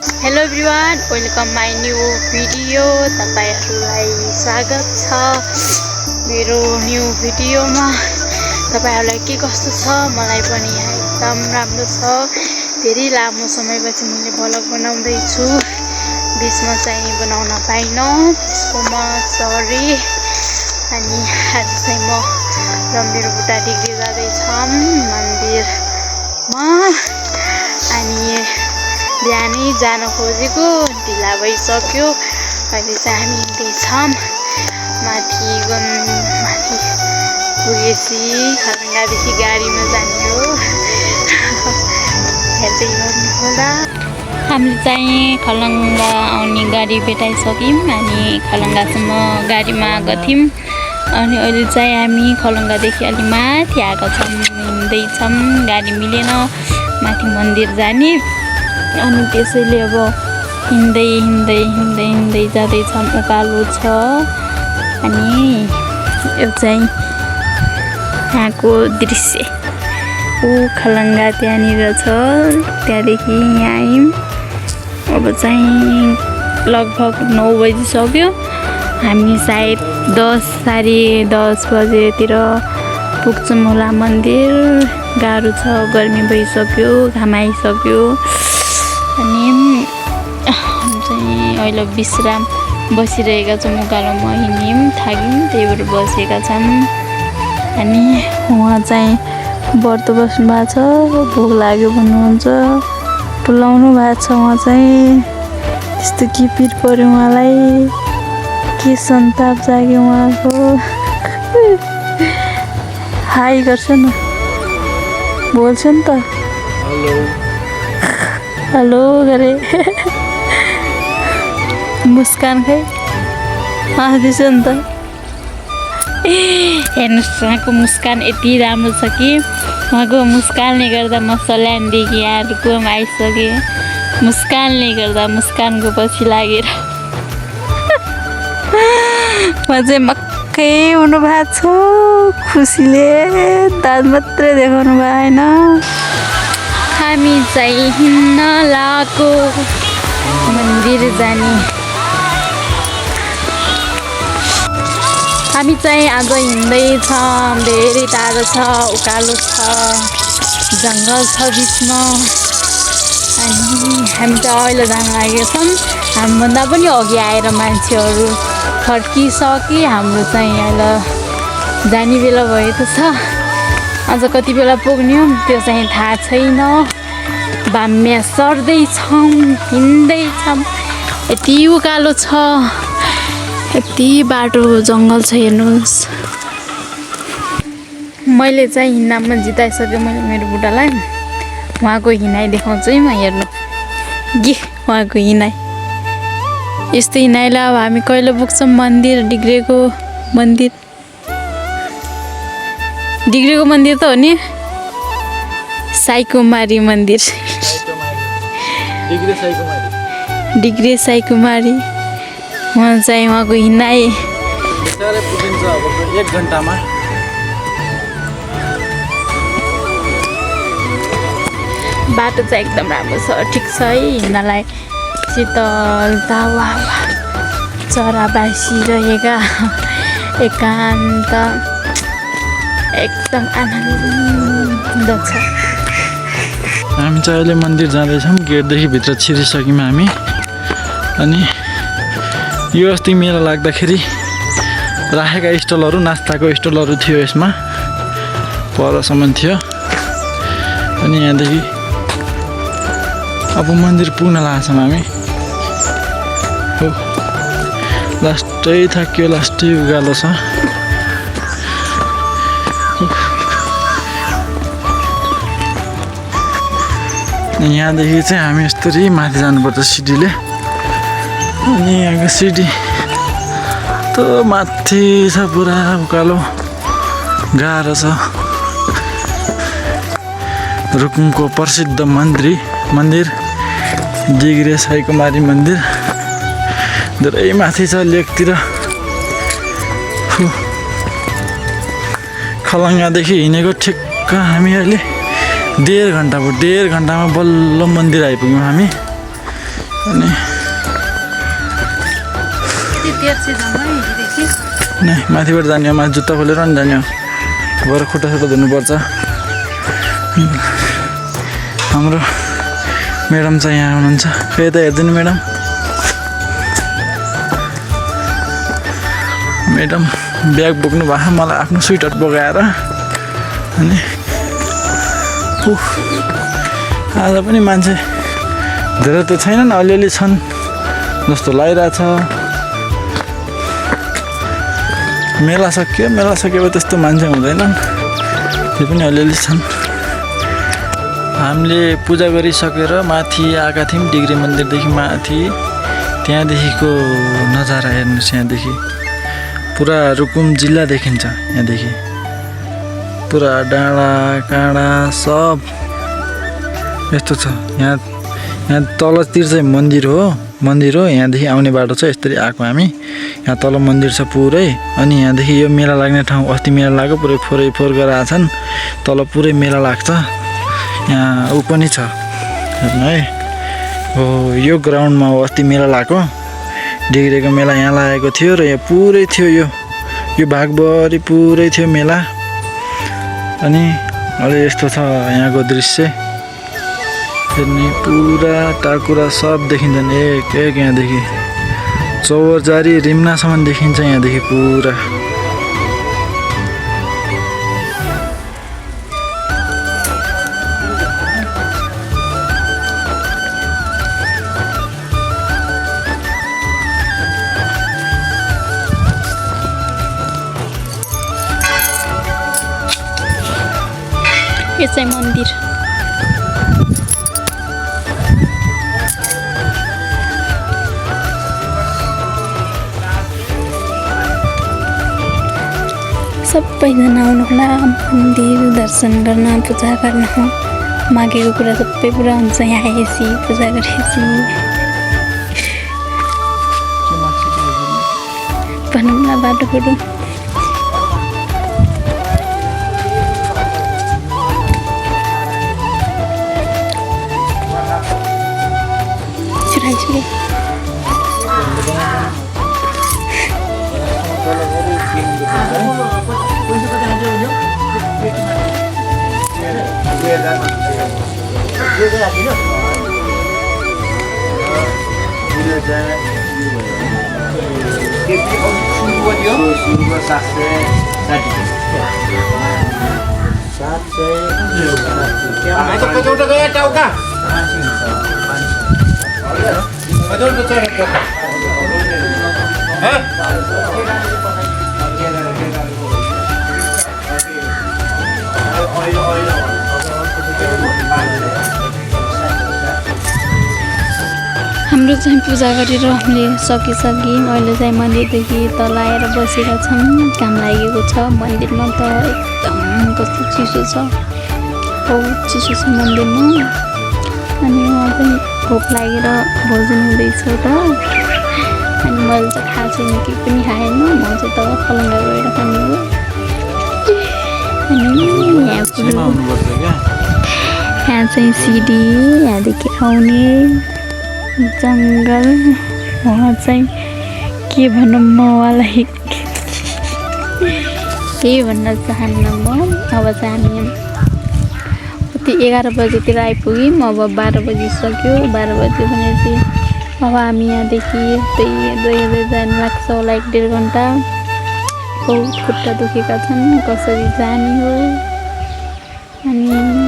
Hello everyone, welcome my new video. तपाईहरुलाई स्वागत छ मेरो न्यू भिडियोमा। तपाईहरुलाई के कस्तो छ? मलाई पनि एकदम राम्रो छ। धेरै लामो समयपछि मैले भ्लग बनाउँदै छु। बीचमा चाहिँ बनाउन पाइन, त्यसको म सरी। अनि आज चाहिँ म र मेरो बुढा डिग्री जाँदै छौं मन्दिरमा। अनि बिहानै जान खोजेको ढिला भइसक्यो। अहिले चाहिँ हामी हिँड्दैछौँ माथि पुगेपछि खलङ्गादेखि गाडीमा जाने हो। हेर्दै गर्नुहोला। हामीले चाहिँ खलङ्गा आउने गाडी भेटाइसक्यौँ। अनि खलङ्गासम्म गाडीमा आएको थियौँ। अनि अहिले चाहिँ हामी खलङ्गादेखि अलि माथि आएको छौँ, हिँड्दैछौँ। गाडी मिलेन माथि मन्दिर जाने। अनि त्यसैले अब हिँड्दै जाँदैछौँ। उकालो छ। अनि यो चाहिँ यहाँको दृश्य खलङ्गा त्यहाँनिर छ। त्यहाँदेखि यहाँ आयौँ। अब चाहिँ लगभग 9 बजिसक्यो। हामी सायद 10 साढे 10 बजेतिर पुग्छौँ होला मन्दिर। गाह्रो छ, गर्मी भइसक्यो, घाम आइसक्यो। अनि चाहिँ अहिले विश्राम बसिरहेका छौँ। उकालोमा हिँड्यौँ, थाक्यौँ, त्यही भएर बसेका छौँ। अनि उहाँ चाहिँ व्रत बस्नु भएको छ, भोक लाग्यो भन्नुहुन्छ, टुलाउनु भएको छ। उहाँ चाहिँ त्यस्तो के पिर पर्यो उहाँलाई, के सन्ताप जाग्यो उहाँको। हाई गर्छ न, बोल्छ नि त। हेलो गरे। मुस्कान खै हाँस्दैछ नि त। हेर्नुहोस्, उहाँको मुस्कान यति राम्रो छ कि उहाँको मुस्कानले गर्दा म सल्यानदेखि यहाँहरूकोमा आइसकेँ। मुस्कानले गर्दा, मुस्कानको पछि लागेर उहाँ चाहिँ मक्कै हुनु भएको छ। खुसीले दाँत मात्रै देखाउनु भएन। हामी चाहिँ हिँड्न लागेको मन्दिर जाने। हामी चाहिँ आज हिँड्दैछौँ। धेरै टाढो छ, उकालो छ, जङ्गल छ बिचमा। अनि हामी चाहिँ अहिले जान लागेका छौँ। हामीभन्दा पनि अघि आएर मान्छेहरू फर्किसके। हाम्रो चाहिँ अहिले जाने बेला भएको छ। अझ कति बेला पुग्ने हो त्यो चाहिँ थाहा छैन। बाम्या सर्दैछौँ, हिँड्दैछौँ। यति उकालो छ, यति बाटो जङ्गल छ। हेर्नुहोस्, मैले चाहिँ हिँड्नमा जिताइसकेँ। मैले मेरो बुढालाई उहाँको हिँडाइ देखाउँछु है म। हेर्नु के उहाँको हिँडाइ। यस्तो हिँडाइलाई अब हामी कहिले पुग्छौँ मन्दिर? डिग्रेको मन्दिर त हो नि, साईकुमारी मन्दिर। डिग्रे साईकुमारी। उहाँ चाहिँ उहाँको हिँडाइ 1 घन्टामा। बाटो चाहिँ एकदम राम्रो छ, ठिक छ है हिँड्नलाई। शीतल तावा, चरा बासिरहेका, एकान्त, एकदम आनन्द छ। हामी चाहिँ अहिले मन्दिर जाँदैछौँ। गेटदेखि भित्र छिरिसक्यौँ हामी। अनि यो अस्ति मेला लाग्दाखेरि राखेका स्टलहरू, नास्ताको स्टलहरू थियो यसमा, परसम्म थियो। अनि यहाँदेखि अब मन्दिर पुग्न लाग्छौँ हामी। हो, लास्टै थाक्यो, लास्टै उकालो छ। यहाँदेखि चाहिँ हामी यस्तरी माथि जानुपर्छ सिडीले। अनि यहाँको सिडी त माथि छ, पुरा उकालो, गाह्रो छ। रुकुमको प्रसिद्ध मन्दिर डिग्रे साईकुमारी मन्दिर धेरै माथि छ, लेकतिर। खलङ्गादेखि हिँडेको ठिक्क हामी अहिले 1.5 घन्टामा बल्ल मन्दिर आइपुग्यौँ हामी। अनि नै माथिबाट जाने हो माथि जुत्ता खोलेर नि जाने हो गएर खुट्टा सुट्टा धुनुपर्छ हाम्रो म्याडम चाहिँ यहाँ हुनुहुन्छ खै त हेरिदिनु म्याडम ब्याग बोक्नु भएको मलाई आफ्नो स्वेटर बोकाएर अनि आज पनि मान्छे धेरै त छैनन् अलिअलि छन् जस्तो लागिरहेछ मेला सकियो त्यस्तो मान्छे हुँदैनन् त्यो पनि अलिअलि छन् हामीले पूजा गरिसकेर माथि आएका थियौँ डिग्री मन्दिरदेखि माथि त्यहाँदेखिको नजारा हेर्नुहोस् यहाँदेखि पुरा रुकुम जिल्ला देखिन्छ यहाँदेखि पुरा डाँडा काँडा सब यस्तो छ यहाँ तलतिर चाहिँ मन्दिर हो यहाँदेखि आउने बाटो छ यसरी आएको हामी यहाँ तल मन्दिर छ पुरै अनि यहाँदेखि यो मेला लाग्ने ठाउँ अस्ति मेला लाग्यो पुरै फोर गरेर आछन् तल पुरै मेला लाग्छ यहाँ ऊ पनि छ हेर्नु है हो यो ग्राउन्डमा हो अस्ति मेला लाग्यो डिग्रीको मेला यहाँ लागेको थियो र यहाँ पुरै थियो यो भागभरि पुरै थियो मेला अनि अहिले यस्तो छ यहाँको दृश्य हेर्ने पुरा टाकुरा सब देखिन्छन् एक यहाँदेखि चौरजारी रिम्नासम्म देखिन्छ यहाँदेखि पुरा यो चाहिँ मन्दिर सबैजना आउनुहोला मन्दिर दर्शन गर्न पूजा गर्न मागेको कुरा सबै पुरा हुन्छ यहाँ आएपछि पूजा गरेपछि भनौँ न बाटोहरू हाम्रो चाहिँ पूजा गरेर हामीले सकिसक्यौँ अहिले चाहिँ मन्दिरदेखि तल आएर बसेका छौँ काम लागेको छ मन्दिरमा त एकदम कस्तो चिसो छ बहुत चिसो छ मन्दिरमा अनि उहाँ पनि भोक लागेर भोजन हुँदैछ त अनि मैले त खाएको छैन केही पनि खाएन म चाहिँ त खलङ्गा गएर खाने हो अनि यहाँ चाहिँ सिडी यहाँदेखि आउने जङ्गल उहाँ चाहिँ के भनौँ म उहाँलाई केही भन्न चाहन्न म अब चाहिँ हामी उति 11 बजीतिर आइपुग्यौँ अब 12 बजिसक्यो 12 बजी भनेपछि अब हामी यहाँदेखि त्यही जानु लाग्छ होला 1-1.5 घन्टा बहुत खुट्टा दुखेका छन् कसरी जाने हो अनि